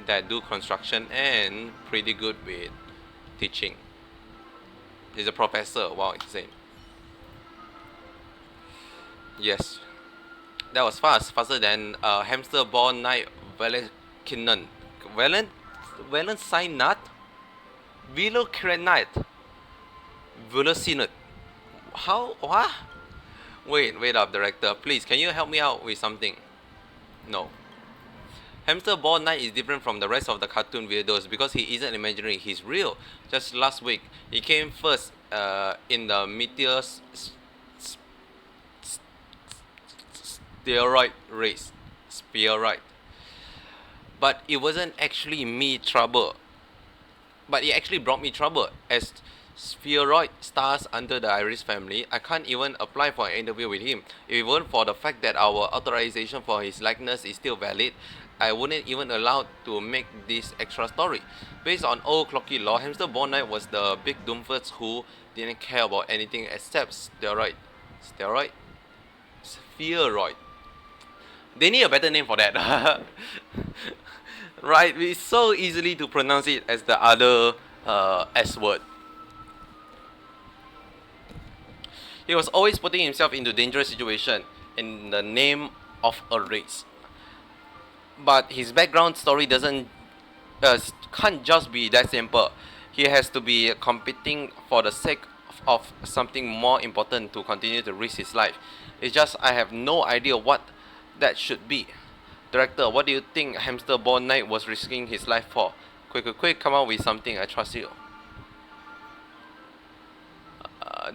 that do construction and pretty good with teaching. He's a professor. Wow, insane. Yes, that was faster than hamster ball knight Valentinan. Valentine nut? Velocranite. Velocinate. How? What? Wait up, director. Please, can you help me out with something? No. Hamster Ball Knight is different from the rest of the cartoon weirdos because he isn't imaginary, he's real. Just last week, he came first in the Meteor Steroid race. Spheroid. But it wasn't actually me trouble. But it actually brought me trouble. As Spheroid stars under the Iris family, I can't even apply for an interview with him. If it weren't for the fact that our authorization for his likeness is still valid, I wouldn't even allow to make this extra story. Based on old clocky law, Hamster Ball Knight was the big doomfist who didn't care about anything except steroid. Steroid? Spheroid. They need a better name for that. Right? It's so easily to pronounce it as the other S word. He was always putting himself into dangerous situation in the name of a race. But his background story can't just be that simple. He has to be competing for the sake of something more important to continue to risk his life. It's just I have no idea what that should be. Director, what do you think Hamster Ball Knight was risking his life for? Quick, come out with something. I trust you.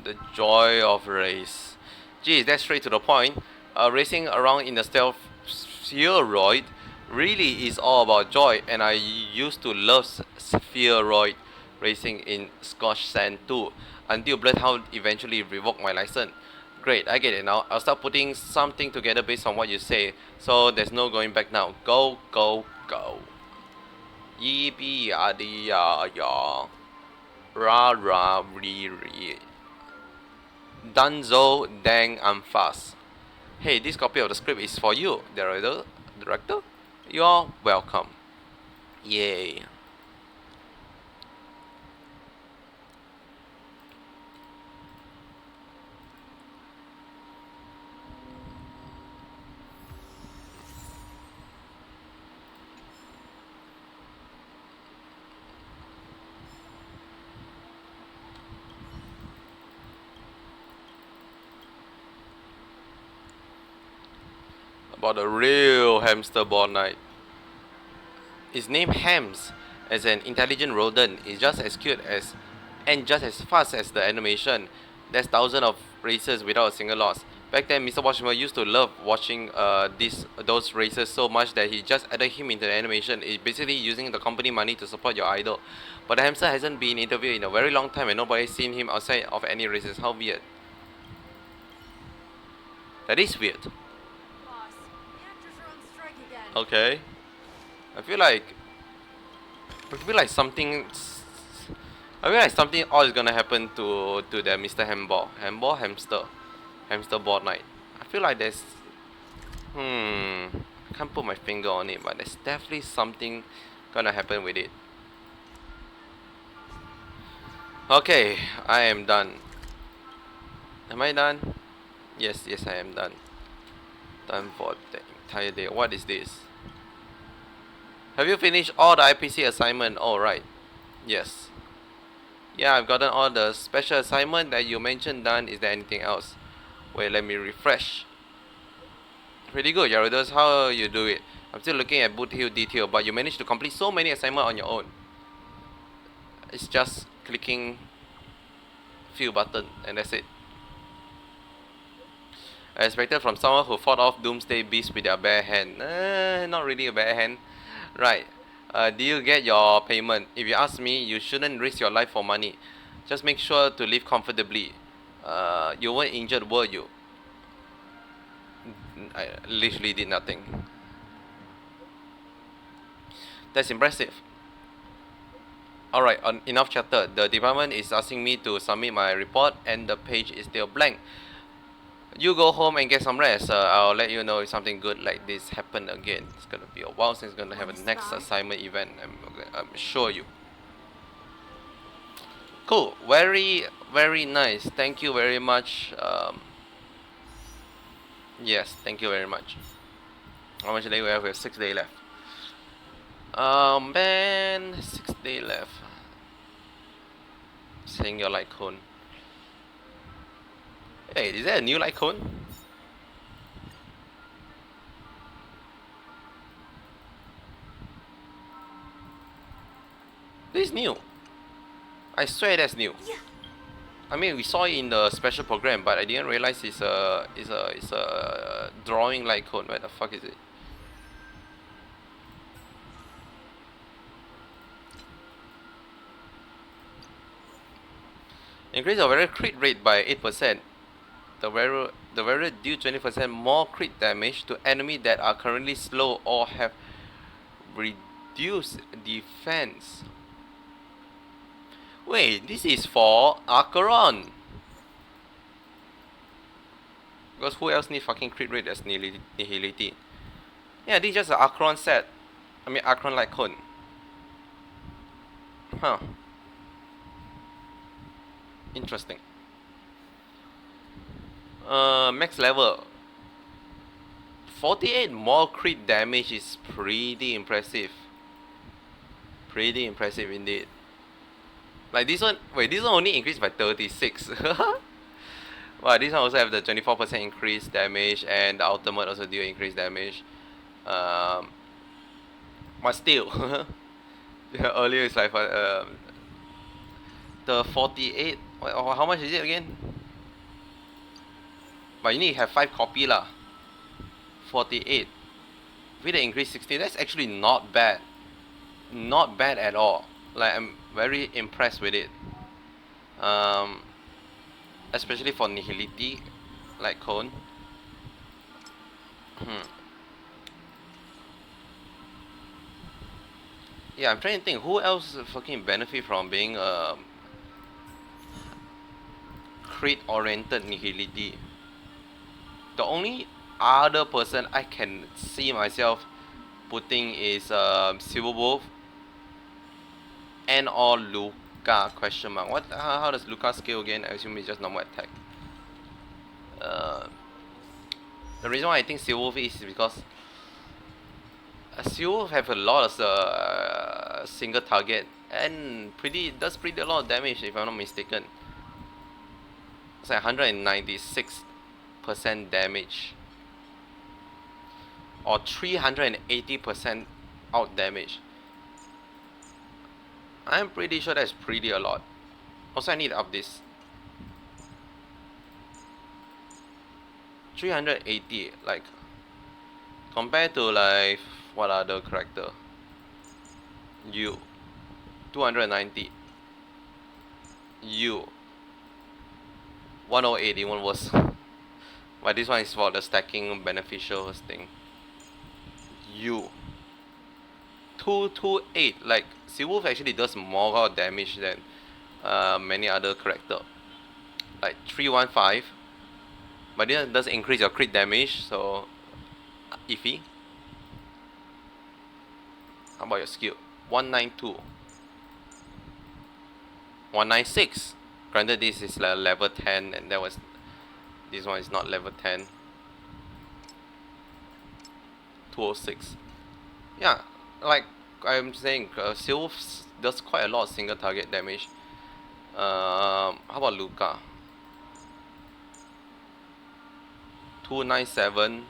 The joy of race. Geez, that's straight to the point. Racing around in the stealth spheroid really is all about joy, and I used to love spheroid racing in Scotch Sand too, until Bloodhound eventually revoked my license. Great, I get it now. I'll start putting something together based on what you say, so there's no going back now. Go, go, go. Yippee yada ya. Ra ra re re. Dunzo dang I'm fast. Hey, this copy of the script is for you, director. You're welcome. Yay. About a real hamster ball knight. His name Hams, as an intelligent rodent, is just as cute as and just as fast as the animation. There's thousands of races without a single loss. Back then, Mr. Washington used to love watching those races so much that he just added him into the animation. It's basically using the company money to support your idol. But the hamster hasn't been interviewed in a very long time and nobody's seen him outside of any races. How weird. That is weird. Boss, the actors are on strike again. Okay. I feel like something odd is gonna happen to the Mr. Hamster Ball Knight. I feel like there's I can't put my finger on it, but there's definitely something gonna happen with it. Okay, I am done. Am I done? Yes, yes, I am done. Done for the entire day. What is this? Have you finished all the IPC assignment? All right. Yes. Yeah, I've gotten all the special assignment that you mentioned done. Is there anything else? Wait, let me refresh. Pretty good, Yaridos. How you do it? I'm still looking at boot hill detail, but you managed to complete so many assignments on your own. It's just clicking few button and that's it. I expected from someone who fought off Doomsday Beast with their bare hand. Not really a bare hand. Right. Do you get your payment? If you ask me, you shouldn't risk your life for money. Just make sure to live comfortably. You weren't injured, were you? I literally did nothing. That's impressive. Alright, enough chatter. The department is asking me to submit my report and the page is still blank. You go home and get some rest. I'll let you know if something good like this happen again. It's gonna be a while since it's gonna have a next assignment event. I'm sure you. Cool. Very, very nice. Thank you very much. Yes, thank you very much. How much day we have? We have 6 days left. Man, 6 days left. Saying your light cone. Hey, is there a new light cone? This is new. I swear that's new. Yeah. I mean, we saw it in the special program, but I didn't realize it's a drawing light cone. Where the fuck is it? Increase the variable crit rate by 8%. The variable deal 20% more crit damage to enemies that are currently slow or have reduced defense. Wait, this is for Acheron. Because who else need fucking crit rate as Nihility? Yeah, this is just an Acheron set. I mean Acheron like cone. Huh. Interesting. Max level 48 more crit damage is pretty impressive. Pretty impressive indeed. Like this one, wait, this one only increased by 36. Wow, this one also have the 24% increased damage and the ultimate also do increased damage. But still, earlier it's like the 48. How much is it again? But you need to have 5 copy lah. 48. With the increase 60, that's actually not bad. Not bad at all. Like I'm very impressed with it. Especially for Nihility, like cone. Yeah, I'm trying to think who else fucking benefit from being crit oriented Nihility. The only other person I can see myself putting is Silver Wolf and or Luca question mark. What? How does Luca scale again? I assume it's just normal attack. The reason why I think Silver Wolf is because Silver Wolf have a lot of single target and does pretty a lot of damage if I'm not mistaken. It's like 196% damage or 380% out damage. I'm pretty sure that's pretty a lot. Also, I need to up this. 380, like compared to like what other character? You 290. You 108, even worse. But this one is for the stacking beneficial thing. You 228. Like Seawolf actually does more damage than many other character. Like 315. But this does increase your crit damage, so iffy. How about your skill? 192. 196. Granted, this is level 10, and this one is not level 10. 206. Yeah, like I'm saying, Sylph does quite a lot of single target damage. How about Luca? 297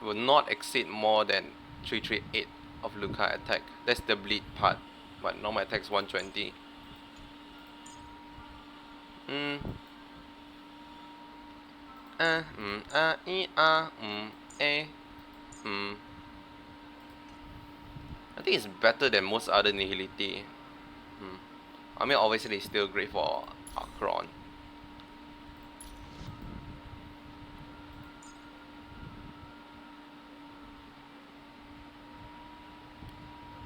will not exceed more than 338 of Luca attack. That's the bleed part, but normal attack is 120. I think it's better than most other Nihility. I mean, obviously it's still great for Akron.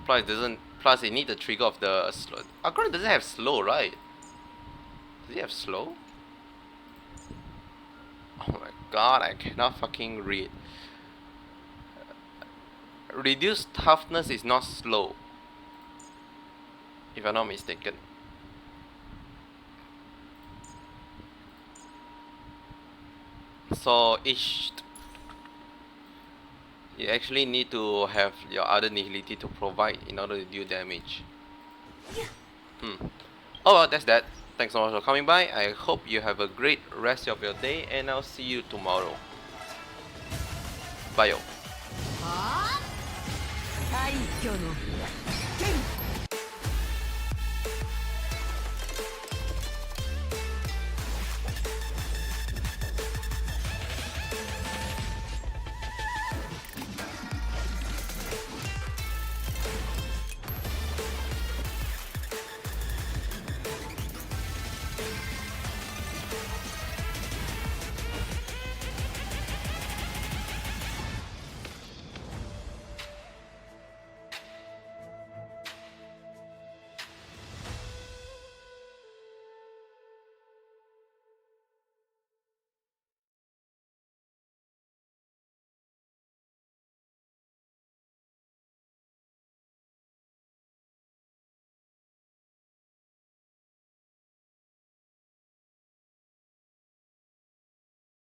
Plus it need the trigger of the slow. Akron doesn't have slow, right? Does it have slow? Oh my god, I cannot fucking read. Reduced toughness is not slow, if I'm not mistaken. So you actually need to have your other Nihility to provide in order to deal damage. Oh well, that's that. Thanks so much for coming by. I hope you have a great rest of your day, and I'll see you tomorrow. Bye. 最強の剣